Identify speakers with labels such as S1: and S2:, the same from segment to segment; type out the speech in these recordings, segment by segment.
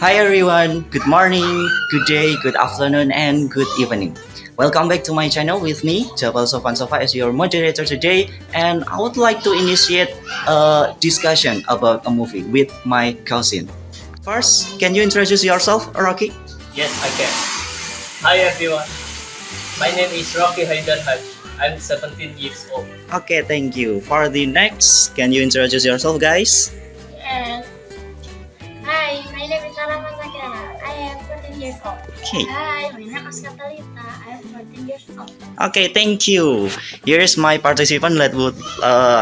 S1: Hi everyone, good morning, good day, good afternoon, and good evening. Welcome back to my channel with me, Jabal Sofan Sofa, as your moderator today, and I would like to initiate a discussion about a movie with my cousin. First, can you introduce yourself, Rocky?
S2: Yes, I can. Hi everyone. My name is Rocky Haidar Haj. I'm 17 years old.
S1: Okay, thank you. For the next, can you introduce yourself, guys?
S3: Yes. Hi, my name is Alama Zakira. I am 14 years old.
S1: Okay.
S3: Hi, my name is Catalita. I am 14 years old.
S1: Okay, thank you. Here is my participant that would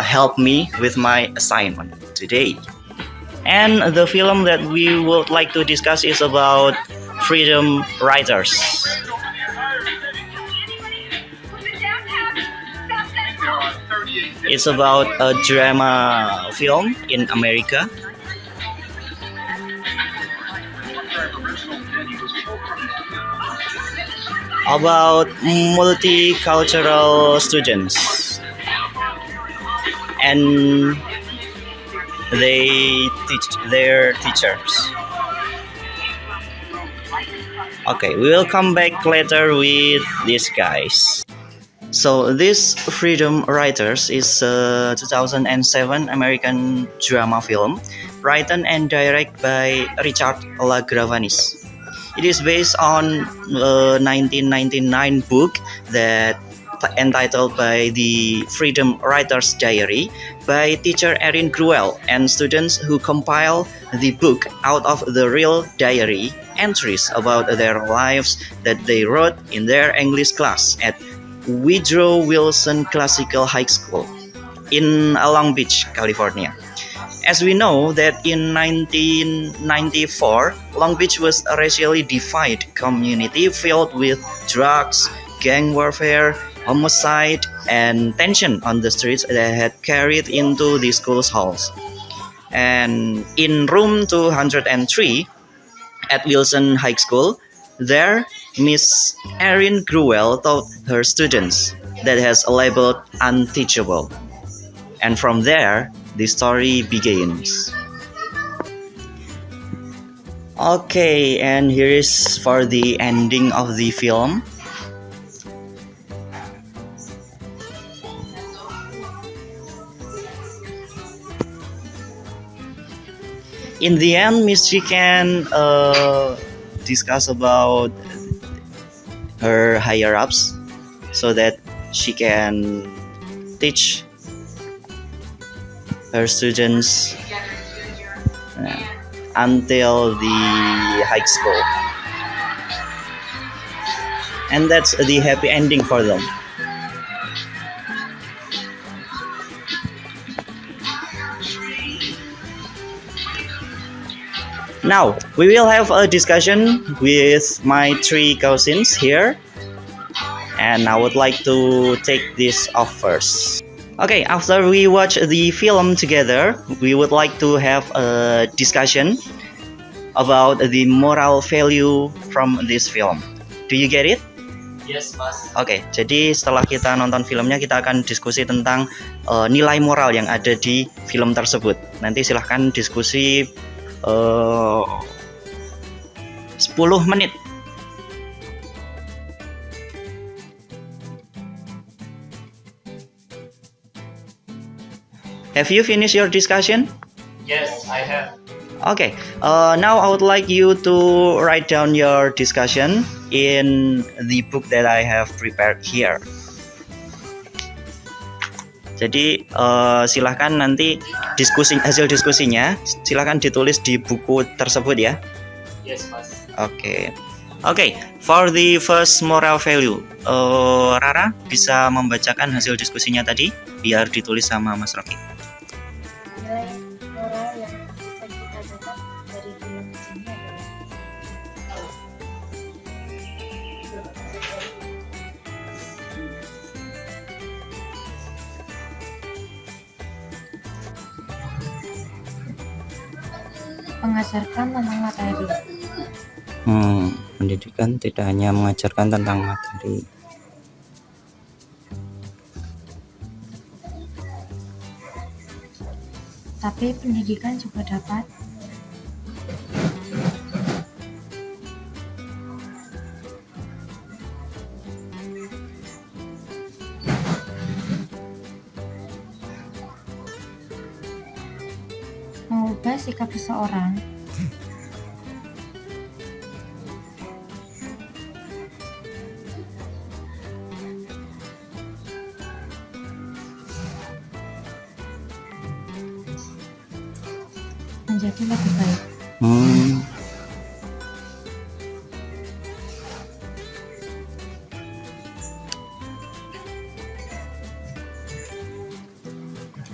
S1: help me with my assignment today. And the film that we would like to discuss is about freedom writers. It's about a drama film in America. About multicultural students. And they teach their teachers. Okay, we will come back later with these guys. So this Freedom Writers is a 2007 American drama film written and directed by Richard LaGravenese. It is based on a 1999 book that entitled by the Freedom Writers Diary by teacher Erin Gruwell and students who compile the book out of the real diary entries about their lives that they wrote in their English class at Woodrow Wilson Classical High School in Long Beach, California. As we know that in 1994, Long Beach was a racially divided community filled with drugs, gang warfare, homicide, and tension on the streets that had carried into the school's halls. And in room 203 at Wilson High School, there Miss Erin Gruwell taught her students that has labeled unteachable. And from there, the story begins. Okay, and here is for the ending of the film. In the end, Miss G can discuss about her higher ups so that she can teach her students until the high school, and that's the happy ending for them. Now we will have a discussion with my three cousins here, and I would like to take this off first. Okay, after we watch the film together, we would like to have a discussion about the moral value from this film. Do you get it?
S2: Yes, Mas.
S1: Oke, jadi setelah kita nonton filmnya, kita akan diskusi tentang nilai moral yang ada di film tersebut. Nanti silahkan diskusi 10 menit. Have you finished your discussion?
S2: Yes, I have.
S1: Okay, now I would like you to write down your discussion in the book that I have prepared here. Jadi silahkan nanti hasil diskusinya silahkan ditulis di buku tersebut ya.
S2: Yes, Mas.
S1: Oke, for the first moral value, Rara bisa membacakan hasil diskusinya tadi biar ditulis sama Mas Rocky.
S3: Nilai moral yang bisa kita dapat dari film ini adalah mengajarkan tentang materi.
S1: Pendidikan tidak hanya mengajarkan tentang materi.
S3: Tapi pendidikan juga dapat sikap seseorang. Menjadi lebih baik.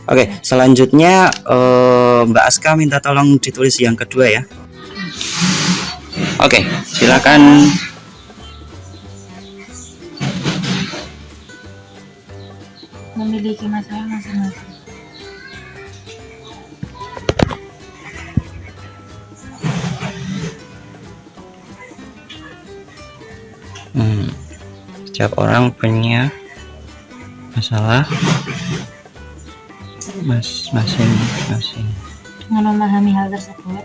S1: Oke, selanjutnya Mbak Aska minta tolong ditulis yang kedua ya. Oke, silakan.
S3: Memiliki masalah masing-masing.
S1: Setiap orang punya masalah masing-masing.
S3: Dengan memahami hal tersebut,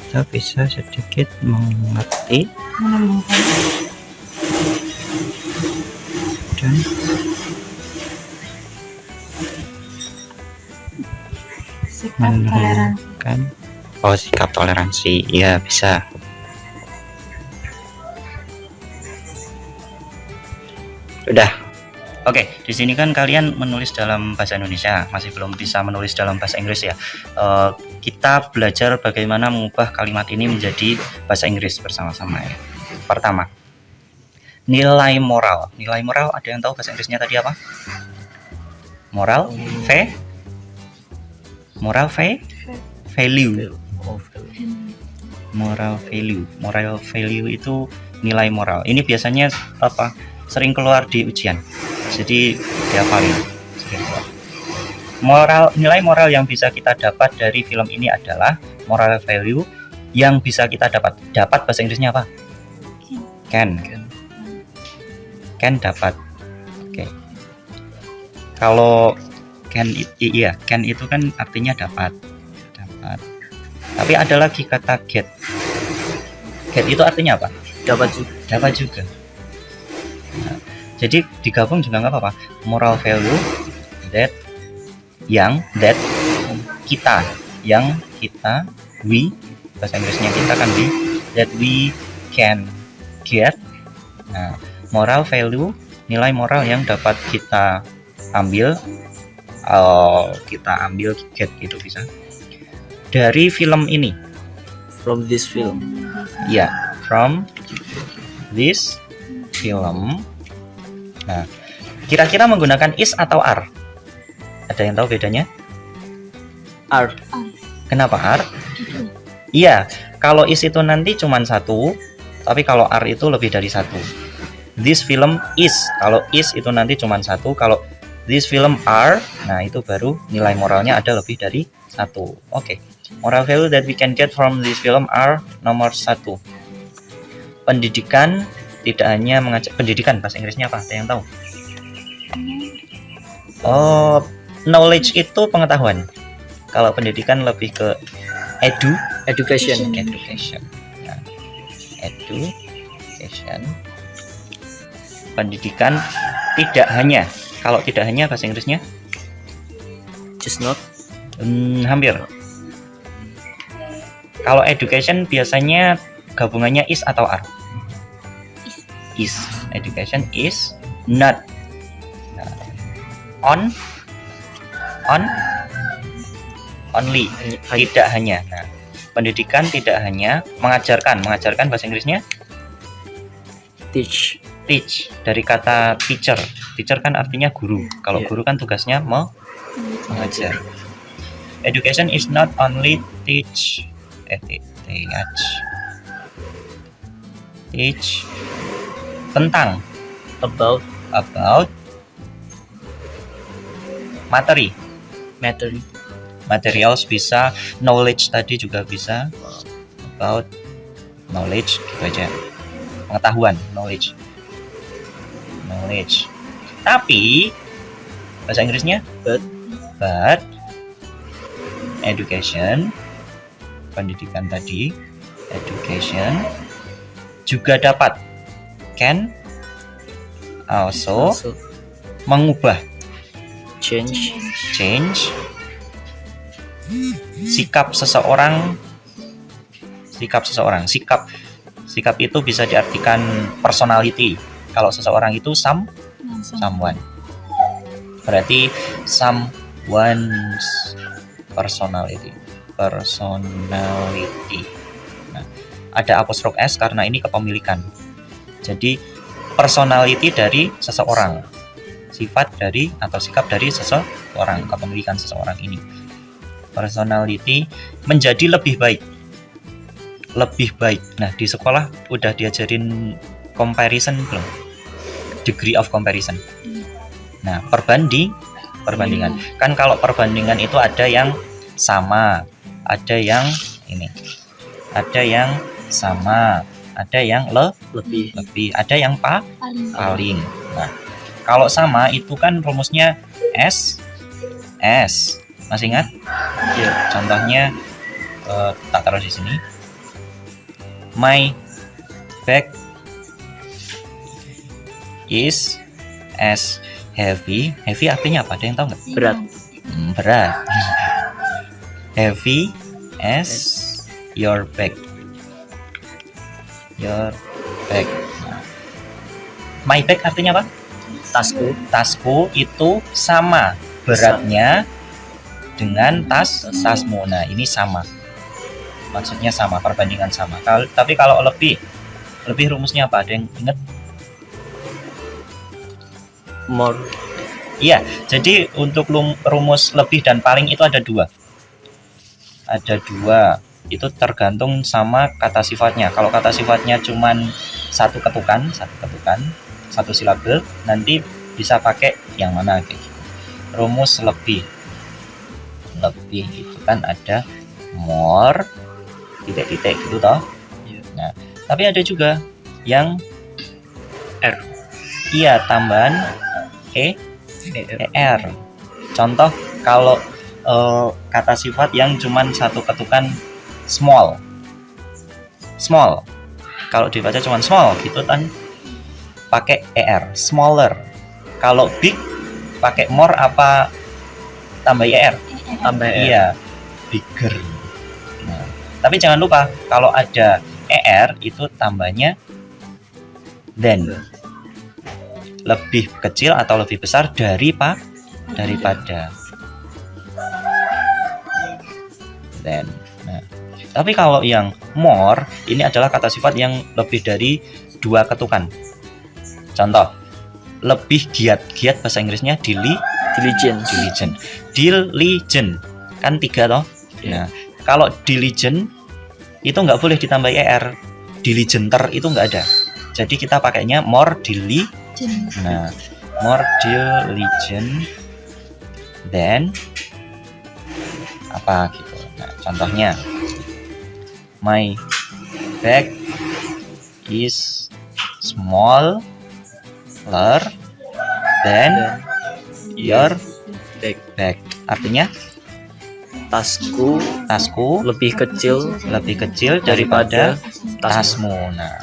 S3: kita bisa sedikit mengerti dan menentukan.
S1: Kita bisa sedikit mengerti
S3: Menemukan
S1: dan
S3: sikap toleransi.
S1: menemukan. Oh, sikap toleransi. Ya, bisa. Udah. Oke, di sini kan kalian menulis dalam bahasa Indonesia, masih belum bisa menulis dalam bahasa Inggris ya. Kita belajar bagaimana mengubah kalimat ini menjadi bahasa Inggris bersama-sama ya. Pertama, nilai moral. Nilai moral, ada yang tahu bahasa Inggrisnya tadi apa? Moral, moral, value. Moral value. Moral value itu nilai moral. Ini biasanya apa? Sering keluar di ujian. Jadi dihafalin. Nilai moral yang bisa kita dapat dari film ini adalah moral value yang bisa kita dapat. Dapat bahasa Inggrisnya apa? Can dapat. Oke. Kalau can itu kan artinya dapat. Tapi ada lagi kata get. Get itu artinya apa? Dapat juga. Nah, jadi digabung juga nggak apa-apa. Moral value that kita we, bahasa Inggrisnya kita kan we, that we can get. Nah, moral value, nilai moral yang dapat kita ambil, get gitu bisa dari film ini.
S2: From this film.
S1: Ya, from this film. Nah, kira-kira menggunakan is atau are? Ada yang tahu bedanya?
S2: Are.
S1: Kenapa are? Iya, kalau is itu nanti cuma satu, tapi kalau are itu lebih dari satu. This film is, kalau is itu nanti cuma satu, kalau this film are, nah itu baru nilai moralnya ada lebih dari satu. Oke. Moral value that we can get from this film are nomor 1. Pendidikan tidak hanya mengajak. Pendidikan bahasa Inggrisnya apa? Ada yang tahu? Oh, knowledge itu pengetahuan. Kalau pendidikan lebih ke education. Nah, education. Pendidikan tidak hanya. Kalau tidak hanya bahasa Inggrisnya?
S2: Just not.
S1: Hampir. Kalau education biasanya gabungannya is atau are? Is. Education is not. Nah, only. Tidak hanya. Nah, pendidikan tidak hanya mengajarkan. Mengajarkan bahasa Inggrisnya?
S2: Teach.
S1: Dari kata teacher. Teacher kan artinya guru. Kalau guru kan tugasnya mengajar. Education is not only teach tentang
S2: About
S1: materi. materials bisa, knowledge tadi juga bisa, about knowledge gitu aja, pengetahuan, knowledge. Tapi bahasa Inggrisnya but education, pendidikan tadi, education juga dapat, can also mengubah,
S2: Change.
S1: sikap seseorang. Sikap itu bisa diartikan personality. Kalau seseorang itu someone, berarti someone's personality. Nah, ada apostrof s karena ini kepemilikan. Jadi personality dari seseorang, sifat dari atau sikap dari seseorang, kepemilikan seseorang ini. Personality menjadi lebih baik. Nah, di sekolah udah diajarin comparison belum? Degree of comparison. Nah, perbandingan. Kan kalau perbandingan itu ada yang sama, ada yang ini. Ada yang sama, ada yang lebih, ada yang paling. Nah, kalau sama itu kan rumusnya S. Masih ingat?
S2: Iya.
S1: Contohnya tak taruh di sini. My bag is as heavy. Heavy artinya apa? Ada yang tahu nggak?
S2: Berat.
S1: Berat. Heavy as your bag. Nah, my bag artinya apa? Tasku itu sama beratnya dengan tasmu. Nah, ini sama. Maksudnya sama, perbandingan sama. Tapi kalau lebih rumusnya apa? Ada yang ingat?
S2: More.
S1: Iya, jadi untuk rumus lebih dan paling itu ada dua. Itu tergantung sama kata sifatnya. Kalau kata sifatnya cuman satu ketukan, satu silabel, nanti bisa pakai yang mana kayak gitu. Rumus lebih itu kan ada more, titik-titik gitu toh. Nah, tapi ada juga yang
S2: R.
S1: Iya, tambahan er. Contoh kalau kata sifat yang cuman satu ketukan small. Kalau dibaca cuman small gitu kan pakai er, smaller. Kalau big pakai more apa tambah er? Iya, bigger. Nah, tapi jangan lupa kalau ada er itu tambahnya than. Lebih kecil atau lebih besar daripada. Then. Nah, tapi kalau yang more ini adalah kata sifat yang lebih dari dua ketukan. Contoh, lebih giat bahasa Inggrisnya diligent. Kan 3 toh. Nah, kalau diligent itu nggak boleh ditambah er. Diligenter itu nggak ada. Jadi kita pakainya more diligent. Nah, more diligent than apa gitu. Nah, contohnya my bag is smaller than your bag. Artinya
S2: Tasku lebih kecil
S1: daripada tasmu. Nah,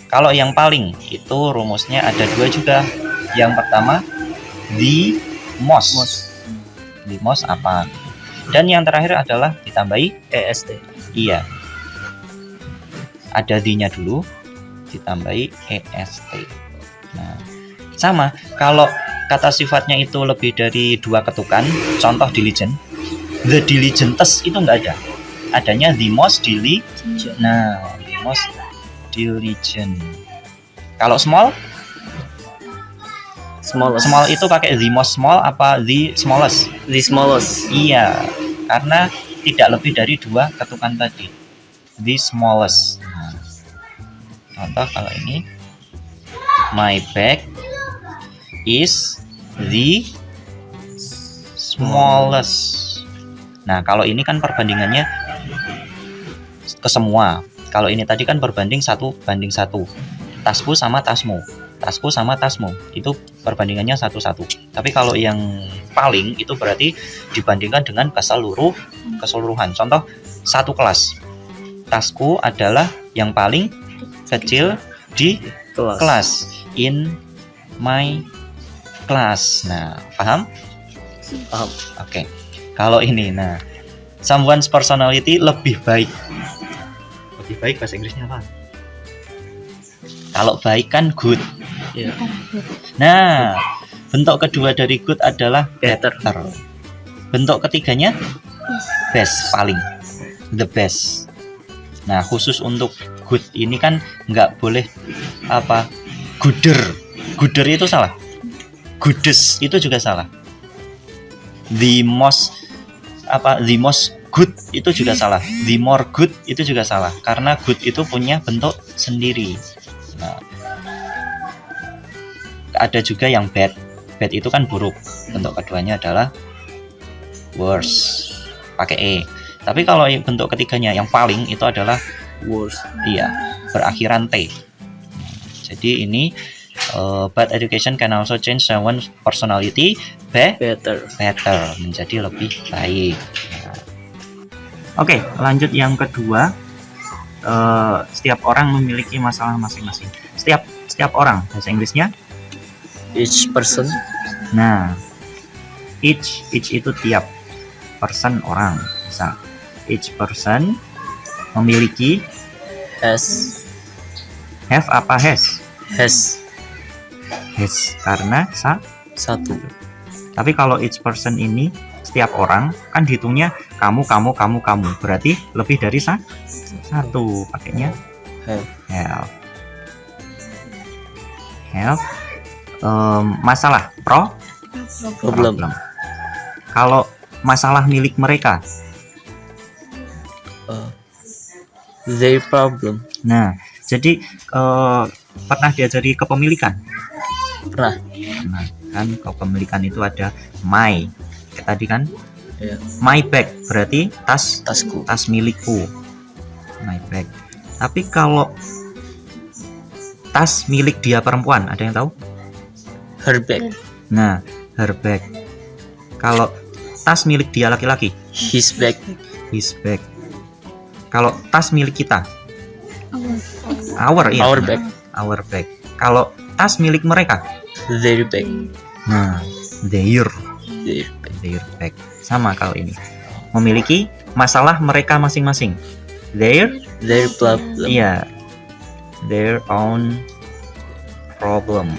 S1: kalau yang paling itu rumusnya ada dua juga. Yang pertama the most apa? Dan yang terakhir adalah ditambahi
S2: est.
S1: Iya. Ada the-nya dulu, ditambahi est. Nah, sama kalau kata sifatnya itu lebih dari dua ketukan, contoh diligent, the diligentest itu enggak ada. Adanya the most diligent. Nah, the most diligent. Kalau small itu pakai the most small apa the smallest?
S2: The smallest.
S1: Iya, karena tidak lebih dari dua ketukan tadi. The smallest. Nah, contoh kalau ini my bag is the smallest. Nah, kalau ini kan perbandingannya ke semua. Kalau ini tadi kan berbanding 1:1. Tasku sama tasmu. Tasku sama tasmu. Itu perbandingannya 1:1. Tapi kalau yang paling itu berarti dibandingkan dengan keseluruhan. Contoh satu kelas. Tasku adalah yang paling kecil di kelas. In my class. Nah, paham?
S2: Paham.
S1: Oke. Kalau ini, nah, someone's personality lebih baik. Lebih baik bahasa Inggrisnya apa? Kalau baik kan good.
S2: Ya.
S1: Nah, bentuk kedua dari good adalah
S2: Better.
S1: Bentuk ketiganya best, paling the best. Nah, khusus untuk good ini kan nggak boleh apa gooder itu salah. Goodest itu juga salah. The most good itu juga salah. The more good itu juga salah. Karena good itu punya bentuk sendiri. Nah, ada juga yang bad. Bad itu kan buruk. Bentuk keduanya adalah worse. Pakai E. Tapi kalau bentuk ketiganya yang paling itu adalah
S2: Worse.
S1: iya, berakhiran T. Jadi ini bad education can also change someone's personality
S2: Better.
S1: menjadi lebih baik. Nah. Oke, lanjut yang kedua. Setiap orang memiliki masalah masing-masing. Setiap orang, bahasa Inggrisnya.
S2: Each person.
S1: Nah, each itu tiap, person orang. Misal, each person memiliki,
S2: Has.
S1: have apa has?
S2: Has.
S1: Has karena
S2: Satu.
S1: Tapi kalau each person ini setiap orang kan dihitungnya kamu. Berarti lebih dari satu. Pakainya
S2: Have.
S1: Have. Masalah
S2: Problem.
S1: Kalau masalah milik mereka.
S2: Their problem.
S1: Nah, jadi pernah diajari kepemilikan?
S2: Pernah.
S1: Nah, kan kepemilikan itu ada my. Kayak tadi kan?
S2: Ya.
S1: My bag berarti
S2: Tasku.
S1: tas milikku. My bag. Tapi kalau tas milik dia perempuan, ada yang tahu?
S2: Her bag.
S1: Nah, her bag. Kalau tas milik dia laki-laki,
S2: His bag.
S1: his bag. Kalau tas milik kita,
S3: Our
S1: iya,
S2: Our
S1: benar.
S2: bag.
S1: Our bag. Kalau tas milik mereka,
S2: Their bag.
S1: nah, their
S2: Their bag.
S1: bag. Sama kalau ini. Memiliki masalah mereka masing-masing. Their
S2: problem.
S1: iya. Their own problem.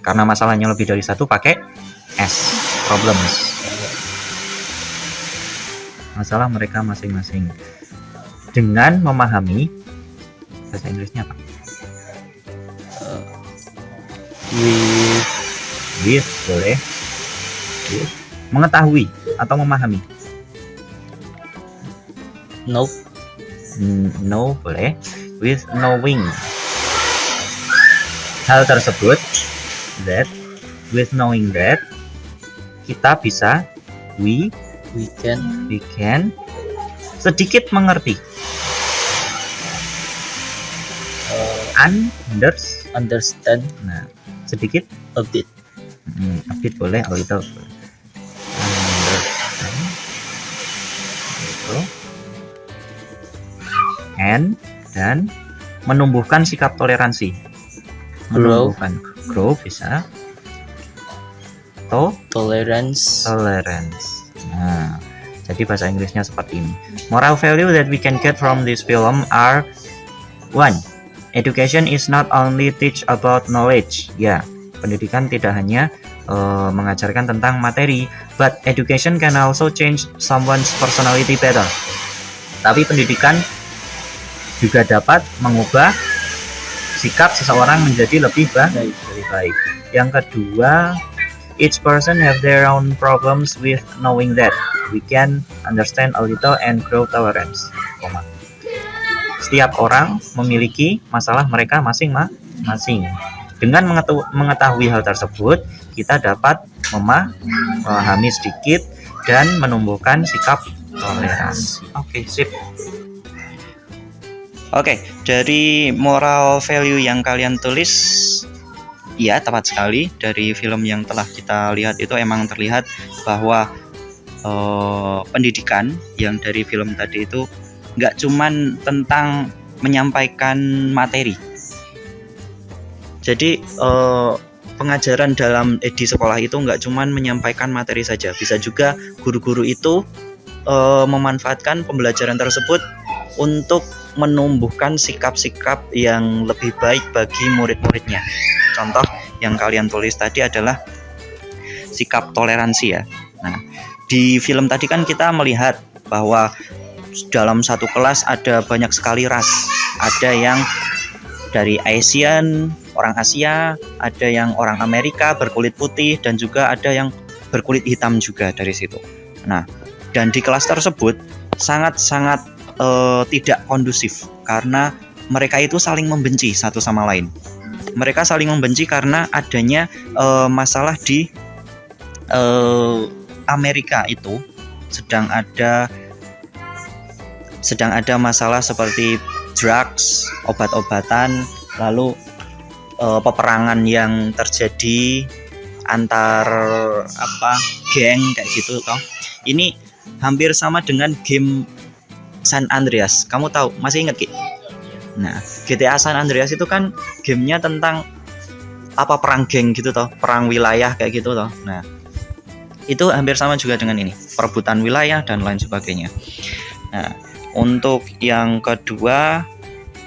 S1: Karena masalahnya lebih dari satu pakai S. Problems. Masalah mereka masing-masing. Dengan memahami, bahasa Inggrisnya apa? With boleh. With. Mengetahui atau memahami.
S2: Nope.
S1: No boleh. With knowing. Hal tersebut, that, with knowing that, kita bisa, we can sedikit mengerti.
S2: Understand
S1: Nah, sedikit,
S2: a bit.
S1: a bit boleh, a little boleh. Understand. Gitu. And dan menumbuhkan sikap toleransi. Menumbuhkan grow bisa.
S2: Tolerance.
S1: Nah, jadi bahasa Inggrisnya seperti ini. Moral value that we can get from this film are 1. Education is not only teach about knowledge. Ya, pendidikan tidak hanya mengajarkan tentang materi, but education can also change someone's personality better. Tapi pendidikan juga dapat mengubah sikap seseorang menjadi lebih baik. Yang kedua, each person have their own problems with knowing that we can understand a little and grow tolerance. Setiap orang memiliki masalah mereka masing-masing. Dengan mengetahui hal tersebut, kita dapat memahami sedikit dan menumbuhkan sikap toleransi. Oke, sip. Oke, dari moral value yang kalian tulis, ya tepat sekali. Dari film yang telah kita lihat itu emang terlihat bahwa pendidikan yang dari film tadi itu nggak cuman tentang menyampaikan materi. Jadi pengajaran di sekolah itu nggak cuman menyampaikan materi saja, bisa juga guru-guru itu memanfaatkan pembelajaran tersebut untuk menumbuhkan sikap-sikap yang lebih baik bagi murid-muridnya. Contoh yang kalian tulis tadi adalah sikap toleransi ya. Nah, di film tadi kan kita melihat bahwa dalam satu kelas ada banyak sekali ras. Ada yang dari Asian, orang Asia, ada yang orang Amerika berkulit putih, dan juga ada yang berkulit hitam juga dari situ. Nah, dan di kelas tersebut sangat-sangat tidak kondusif karena mereka itu saling membenci satu sama lain. Mereka saling membenci karena adanya masalah di Amerika itu sedang ada masalah seperti drugs, obat-obatan, lalu peperangan yang terjadi antar geng kayak gitu toh. Ini hampir sama dengan game San Andreas. Kamu tahu, masih ingat Ki? Nah, GTA San Andreas itu kan gamenya tentang perang geng gitu toh, perang wilayah kayak gitu toh. Nah, itu hampir sama juga dengan ini, perebutan wilayah dan lain sebagainya. Nah, untuk yang kedua,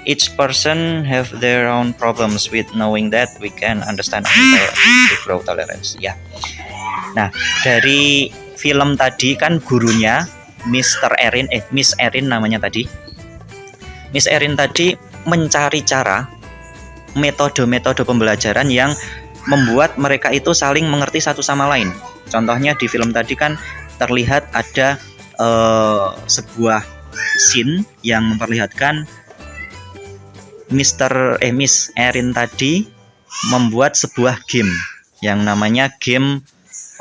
S1: each person have their own problems with knowing that we can understand to grow tolerance. Ya. Nah, dari film tadi kan gurunya Miss Erin namanya tadi. Miss Erin tadi mencari cara, metode-metode pembelajaran yang membuat mereka itu saling mengerti satu sama lain. Contohnya di film tadi kan terlihat ada sebuah scene yang memperlihatkan Miss Erin tadi membuat sebuah game yang namanya game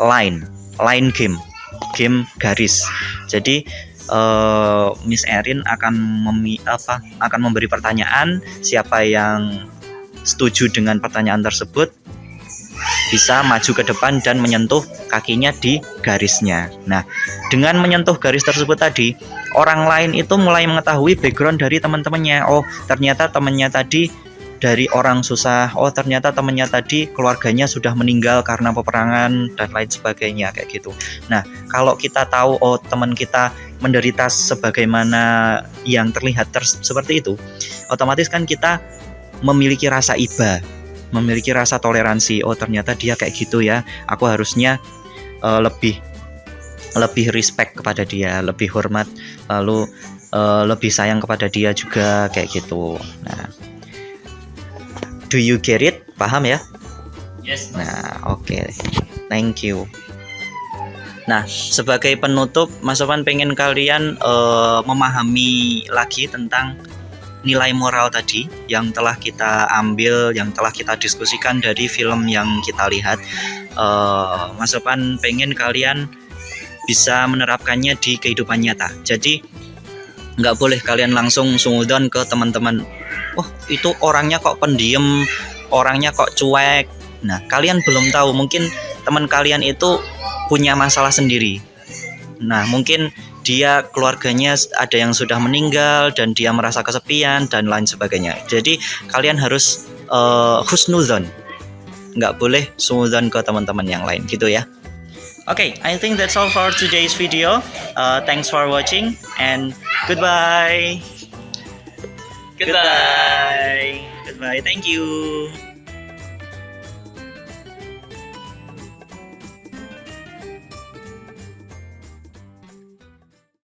S1: line game garis. Jadi Miss Erin akan memberi pertanyaan, siapa yang setuju dengan pertanyaan tersebut bisa maju ke depan dan menyentuh kakinya di garisnya. Nah, dengan menyentuh garis tersebut tadi, orang lain itu mulai mengetahui background dari teman-temannya. Oh, ternyata temannya tadi dari orang susah. Oh, ternyata temannya tadi keluarganya sudah meninggal karena peperangan dan lain sebagainya kayak gitu. Nah, kalau kita tahu oh teman kita menderita sebagaimana yang terlihat seperti itu, otomatis kan kita memiliki rasa iba, memiliki rasa toleransi. Oh, ternyata dia kayak gitu ya. Aku harusnya lebih respect kepada dia, lebih hormat, lalu lebih sayang kepada dia juga kayak gitu. Nah, do you get it? Paham ya?
S2: Yes.
S1: Nah, oke. Thank you. Nah, sebagai penutup, Mas Sofan pengen kalian memahami lagi tentang nilai moral tadi yang telah kita ambil, yang telah kita diskusikan dari film yang kita lihat. Mas Sofan pengen kalian bisa menerapkannya di kehidupan nyata. Jadi nggak boleh kalian langsung sungudon ke teman-teman. Oh, itu orangnya kok pendiam, orangnya kok cuek. Nah, kalian belum tahu, mungkin teman kalian itu punya masalah sendiri. Nah, mungkin dia keluarganya ada yang sudah meninggal dan dia merasa kesepian dan lain sebagainya. Jadi kalian harus husnuzon, nggak boleh sungudon ke teman-teman yang lain gitu ya. Okay, I think that's all for today's video. Thanks for watching and goodbye.
S2: Goodbye.
S1: Goodbye. Thank you.